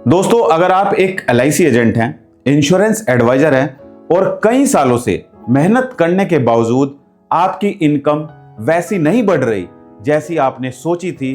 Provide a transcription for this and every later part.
दोस्तों, अगर आप एक LIC एजेंट हैं, इंश्योरेंस एडवाइजर हैं और कई सालों से मेहनत करने के बावजूद आपकी इनकम वैसी नहीं बढ़ रही जैसी आपने सोची थी,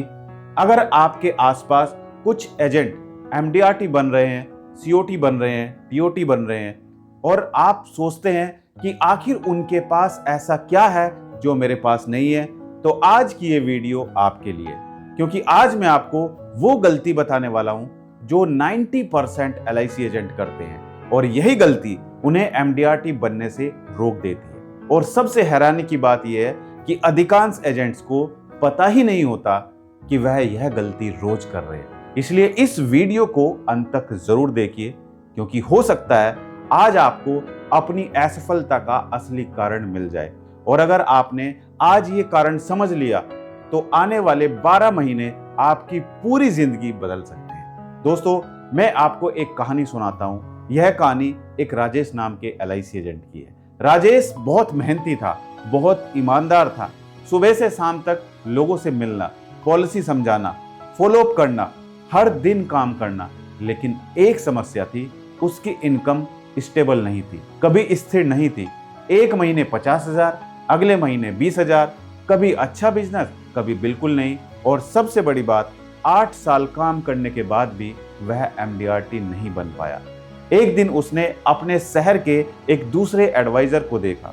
अगर आपके आसपास कुछ एजेंट MDRT बन रहे हैं, COT बन रहे हैं, POT बन रहे हैं और आप सोचते हैं कि आखिर उनके पास ऐसा क्या है जो मेरे पास नहीं है, तो आज की ये वीडियो आपके लिए, क्योंकि आज मैं आपको वो गलती बताने वाला हूं जो 90% LIC एजेंट करते हैं और यही गलती उन्हें MDRT बनने से रोक देती है। और सबसे हैरानी की बात यह है कि अधिकांश एजेंट्स को पता ही नहीं होता कि वह यह गलती रोज कर रहे हैं। इसलिए इस वीडियो को अंत तक जरूर देखिए, क्योंकि हो सकता है आज आपको अपनी असफलता का असली कारण मिल जाए। और अगर आपने आज ये कारण समझ लिया तो आने वाले 12 महीने आपकी पूरी जिंदगी बदल सकते हैं। दोस्तों, मैं आपको एक कहानी सुनाता हूं। यह कहानी एक राजेश नाम के LIC एजेंट की है। राजेश बहुत मेहनती था, बहुत ईमानदार था। सुबह से शाम तक लोगों से मिलना, पॉलिसी समझाना, फॉलो अप करना, हर दिन काम करना। लेकिन एक समस्या थी, उसकी इनकम स्टेबल नहीं थी, कभी स्थिर नहीं थी। एक महीने 50,000, अगले महीने 20,000, कभी अच्छा बिजनेस, कभी बिल्कुल नहीं। और सबसे बड़ी बात, 8 साल काम करने के बाद भी वह MDRT नहीं बन पाया। एक दिन उसने अपने शहर के एक दूसरे एडवाइजर को देखा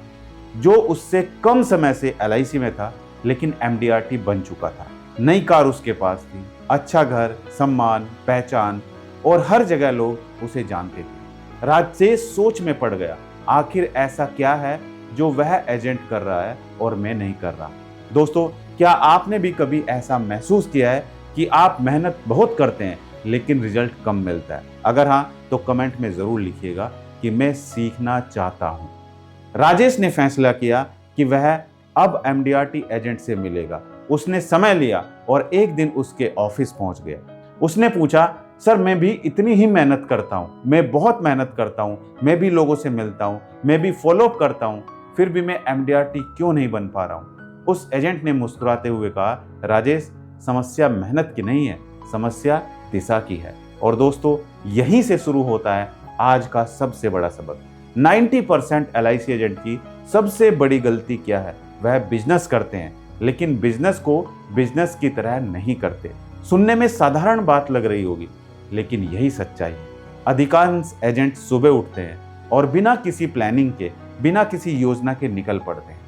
जो उससे कम समय से LIC में था, लेकिन MDRT बन चुका था। नई कार उसके पास थी, अच्छा घर, सम्मान, पहचान और हर जगह लोग उसे जानते थे। राजेश सोच में पड़ गया, आखिर ऐसा क्या है जो वह एजेंट कर रहा है और मैं नहीं कर रहा। दोस्तों, क्या आपने भी कभी ऐसा महसूस किया है कि आप मेहनत बहुत करते हैं लेकिन रिजल्ट कम मिलता है? अगर हाँ, तो कमेंट में जरूर लिखिएगा कि मैं सीखना चाहता हूं। राजेश ने फैसला किया कि वह अब MDRT एजेंट से मिलेगा। उसने समय लिया और एक दिन उसके ऑफिस पहुंच गया। उसने पूछा, सर मैं भी इतनी ही मेहनत करता हूं, मैं बहुत मेहनत करता हूं, मैं भी लोगों से मिलता हूं, मैं भी फॉलो अप करता हूं, फिर भी मैं MDRT क्यों नहीं बन पा रहा हूं? उस एजेंट ने मुस्कुराते हुए कहा, राजेश, समस्या मेहनत की नहीं है, समस्या दिशा की है। और दोस्तों, यहीं से शुरू होता है आज का सबसे बड़ा सबक। 90% LIC एजेंट की सबसे बड़ी गलती क्या है? वह बिजनेस करते हैं, लेकिन बिजनेस को बिजनेस की तरह नहीं करते। सुनने में साधारण बात लग रही होगी, लेकिन यही सच्चाई है। अधिकांश एजेंट सुबह उठते हैं और बिना किसी प्लानिंग के, बिना किसी योजना के निकल पड़ते हैं।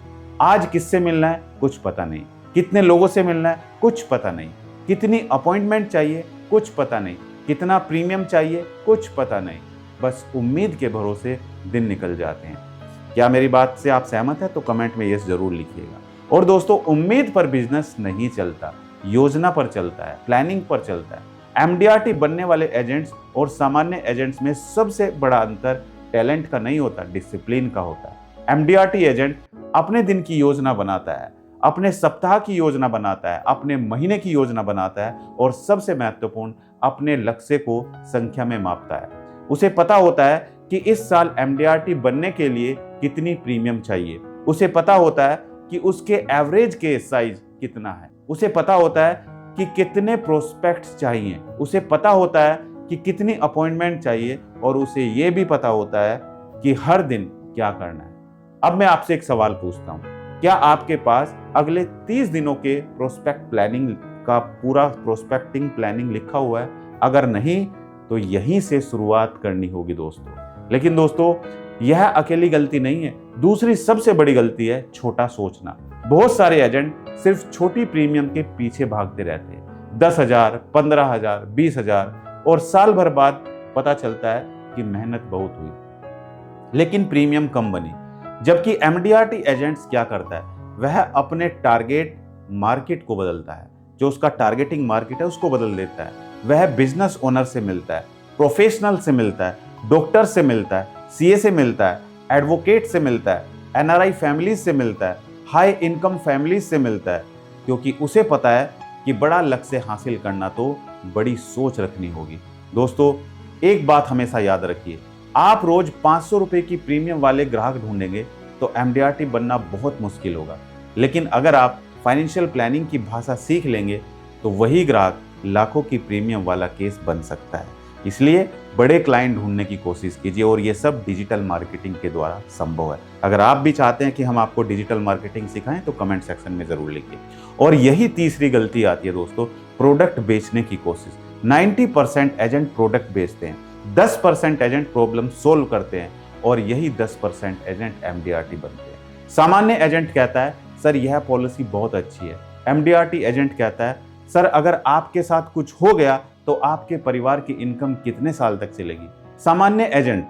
आज किससे मिलना है कुछ पता नहीं, कितने लोगों से मिलना है कुछ पता नहीं, कितनी अपॉइंटमेंट चाहिए कुछ पता नहीं, कितना प्रीमियम चाहिए कुछ पता नहीं। बस उम्मीद के भरोसे दिन निकल जाते हैं। क्या मेरी बात से आप सहमत हैं? तो कमेंट में यस जरूर लिखिएगा। और दोस्तों, उम्मीद पर बिजनेस नहीं चलता, योजना पर चलता है, प्लानिंग पर चलता है। MDRT बनने वाले एजेंट्स और सामान्य एजेंट्स में सबसे बड़ा अंतर टैलेंट का नहीं होता, डिसिप्लिन का होता है। MDRT एजेंट अपने दिन की योजना बनाता है, अपने सप्ताह की योजना बनाता है, अपने महीने की योजना बनाता है और सबसे महत्वपूर्ण, अपने लक्ष्य को संख्या में मापता है। उसे पता होता है कि इस साल MDRT बनने के लिए कितनी प्रीमियम चाहिए। उसे पता होता है कि उसके एवरेज के साइज कितना है। उसे पता होता है कि कितने प्रोस्पेक्ट्स चाहिए। उसे पता होता है कि कितनी अपॉइंटमेंट चाहिए और उसे ये भी पता होता है कि हर दिन क्या करना है। अब मैं आपसे एक सवाल पूछता हूँ, क्या आपके पास अगले 30 दिनों के प्रोस्पेक्ट प्लानिंग का पूरा प्रोस्पेक्टिंग प्लानिंग लिखा हुआ है? अगर नहीं, तो यहीं से शुरुआत करनी होगी दोस्तों। लेकिन दोस्तों, यह अकेली गलती नहीं है। दूसरी सबसे बड़ी गलती है छोटा सोचना। बहुत सारे एजेंट सिर्फ छोटी प्रीमियम के पीछे भागते रहते हैं। 10,000, 15,000, 20,000 और साल भर बाद पता चलता है कि मेहनत बहुत हुई लेकिन प्रीमियम कम बनी। जबकि MDRT एजेंट्स क्या करता है? वह अपने टारगेट मार्केट को बदलता है, जो उसका टारगेटिंग मार्केट है उसको बदल देता है। वह बिजनेस ओनर से मिलता है, प्रोफेशनल से मिलता है, डॉक्टर से मिलता है, CA से मिलता है, एडवोकेट से मिलता है, NRI फैमिलीज से मिलता है, हाई इनकम फैमिलीज से मिलता है, क्योंकि उसे पता है कि बड़ा लक्ष्य हासिल करना तो बड़ी सोच रखनी होगी। दोस्तों, एक बात हमेशा याद रखिए, आप रोज 500 रुपए की प्रीमियम वाले ग्राहक ढूंढेंगे तो MDRT बनना बहुत मुश्किल होगा। लेकिन अगर आप फाइनेंशियल प्लानिंग की भाषा सीख लेंगे तो वही ग्राहक लाखों की प्रीमियम वाला केस बन सकता है। इसलिए बड़े क्लाइंट ढूंढने की कोशिश कीजिए और ये सब डिजिटल मार्केटिंग के द्वारा संभव है। अगर आप भी चाहते हैं कि हम आपको डिजिटल मार्केटिंग सिखाएं तो कमेंट सेक्शन में ज़रूर लिखिए। और यही तीसरी गलती आती है दोस्तों, प्रोडक्ट बेचने की कोशिश। 90% एजेंट प्रोडक्ट बेचते हैं, 10% एजेंट प्रॉब्लम सोल्व करते हैं और यही 10% एजेंट एमडीआरटी बनते हैं। सामान्य एजेंट कहता है सर यह पॉलिसी बहुत अच्छी है। एमडीआरटी एजेंट कहता है सर अगर आपके साथ कुछ हो गया तो आपके परिवार की इनकम कितने साल तक चलेगी। सामान्य एजेंट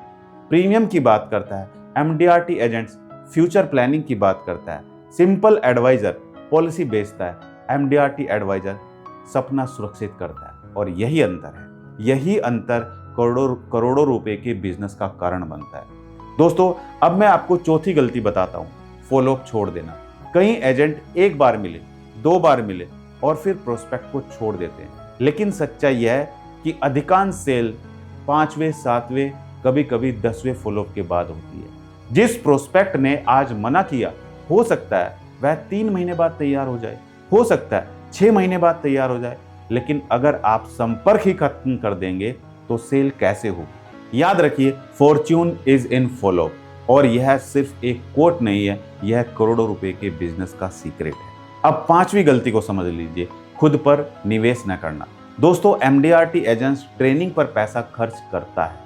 प्रीमियम की बात करता है, एमडीआरटी एजेंट्स फ्यूचर प्लानिंग की बात करता है। सिंपल एडवाइजर पॉलिसी बेचता है, एमडीआरटी एडवाइजर सपना सुरक्षित करता है। और यही अंतर है, यही अंतर करोड़ों रुपए के बिजनेस का कारण बनता है। दोस्तों अब मैं आपको चौथी गलती बताता हूँ, फॉलोअप छोड़ देना। कई एजेंट एक बार मिले, 2 बार मिले और फिर प्रोस्पेक्ट को छोड़ देते हैं। लेकिन सच्चाई यह है कि अधिकांश सेल 5वें, 7वें, कभी कभी 10वें फॉलोअप के बाद होती है। जिस प्रोस्पेक्ट ने आज मना किया, हो सकता है वह 3 महीने बाद तैयार हो जाए, हो सकता है 6 महीने बाद तैयार हो जाए, लेकिन अगर आप संपर्क ही खत्म कर देंगे तो सेल कैसे होगी। याद रखिए, फॉर्च्यून इज इन फॉलोअप। और यह सिर्फ एक कोट नहीं है, यह करोड़ों रुपए के बिजनेस का सीक्रेट है। अब 5वीं गलती को समझ लीजिए, खुद पर निवेश न करना। दोस्तों एमडीआरटी एजेंट्स ट्रेनिंग पर पैसा खर्च करता है,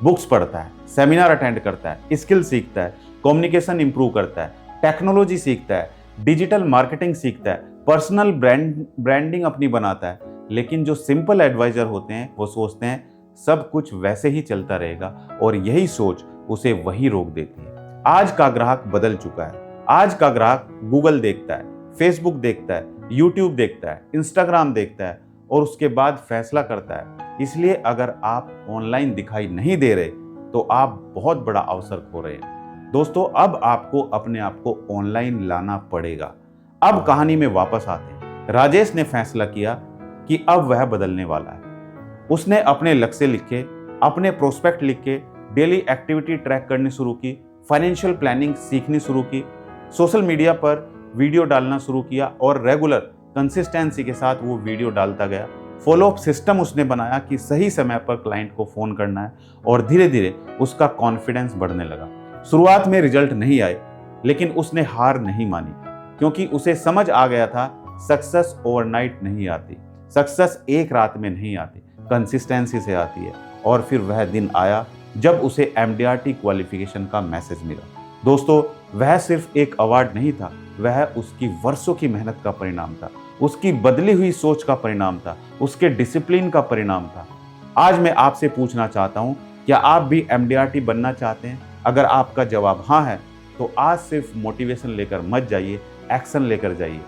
बुक्स पढ़ता है, सेमिनार अटेंड करता है, स्किल सीखता है, कम्युनिकेशन इंप्रूव करता है, टेक्नोलॉजी सीखता है, डिजिटल मार्केटिंग सीखता है, पर्सनल ब्रांडिंग अपनी बनाता है। लेकिन जो सिंपल एडवाइजर होते हैं वो सोचते हैं सब कुछ वैसे ही चलता रहेगा और यही सोच उसे वही रोक देती है। आज का ग्राहक बदल चुका है। आज का ग्राहक गूगल देखता है, फेसबुक देखता है, यूट्यूब देखता है, इंस्टाग्राम देखता है और उसके बाद फैसला करता है। इसलिए अगर आप ऑनलाइन दिखाई नहीं दे रहे तो आप बहुत बड़ा अवसर खो रहे हैं। दोस्तों अब आपको अपने आप को ऑनलाइन लाना पड़ेगा। अब कहानी में वापस आते हैं। राजेश ने फैसला किया कि अब वह बदलने वाला है। उसने अपने लक्ष्य लिखे, अपने प्रोस्पेक्ट लिख के डेली एक्टिविटी ट्रैक करनी शुरू की, फाइनेंशियल प्लानिंग सीखनी शुरू की, सोशल मीडिया पर वीडियो डालना शुरू किया और रेगुलर कंसिस्टेंसी के साथ वो वीडियो डालता गया। फॉलोअप सिस्टम उसने बनाया कि सही समय पर क्लाइंट को फोन करना है और धीरे धीरे उसका कॉन्फिडेंस बढ़ने लगा। शुरुआत में रिजल्ट नहीं आए, लेकिन उसने हार नहीं मानी, क्योंकि उसे समझ आ गया था सक्सेस ओवरनाइट नहीं आती, सक्सेस एक रात में नहीं आती, कंसिस्टेंसी से आती है। और फिर वह दिन आया जब उसे एमडीआरटी क्वालिफिकेशन का मैसेज मिला। दोस्तों वह सिर्फ एक अवार्ड नहीं था, वह उसकी वर्षों की मेहनत का परिणाम था, उसकी बदली हुई सोच का परिणाम था, उसके डिसिप्लिन का परिणाम था। आज मैं आपसे पूछना चाहता हूं, क्या आप भी एमडीआरटी बनना चाहते हैं? अगर आपका जवाब हाँ है तो आज सिर्फ मोटिवेशन लेकर मत जाइए, एक्शन लेकर जाइए।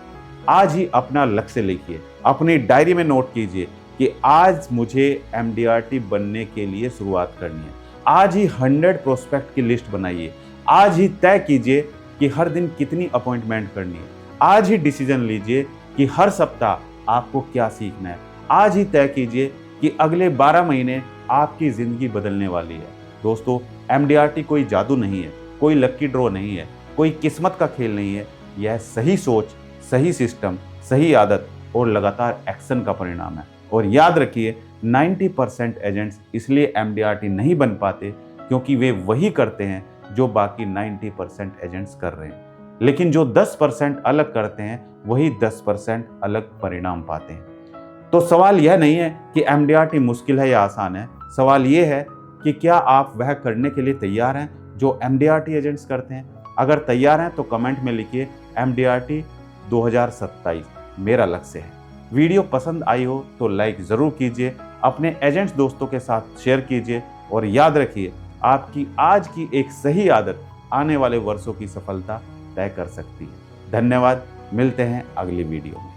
आज ही अपना लक्ष्य लिखिए, अपनी डायरी में नोट कीजिए कि आज मुझे एमडीआरटी बनने के लिए शुरुआत करनी है। आज ही 100 प्रोस्पेक्ट की लिस्ट बनाइए। आज ही तय कीजिए कि हर दिन कितनी अपॉइंटमेंट करनी है। आज ही डिसीजन लीजिए कि हर सप्ताह आपको क्या सीखना है। आज ही तय कीजिए कि अगले 12 महीने आपकी जिंदगी बदलने वाली है। दोस्तों एमडीआरटी कोई जादू नहीं है, कोई लकी ड्रॉ नहीं है, कोई किस्मत का खेल नहीं है। यह सही सोच, सही सिस्टम, सही आदत और लगातार एक्शन का परिणाम है। और याद रखिए 90% एजेंट्स इसलिए एमडीआरटी नहीं बन पाते क्योंकि वे वही करते हैं जो बाकी 90% एजेंट्स कर रहे हैं। लेकिन जो 10% अलग करते हैं वही 10% अलग परिणाम पाते हैं। तो सवाल यह नहीं है कि एमडीआरटी मुश्किल है या आसान है, सवाल यह है कि क्या आप वह करने के लिए तैयार हैं जो एमडीआरटी एजेंट्स करते हैं। अगर तैयार हैं तो कमेंट में लिखिए एमडीआरटी 2027 मेरा लक्ष्य है। वीडियो पसंद आई हो तो लाइक ज़रूर कीजिए, अपने एजेंट्स दोस्तों के साथ शेयर कीजिए और याद रखिए आपकी आज की एक सही आदत आने वाले वर्षों की सफलता तय कर सकती है। धन्यवाद, मिलते हैं अगली वीडियो में।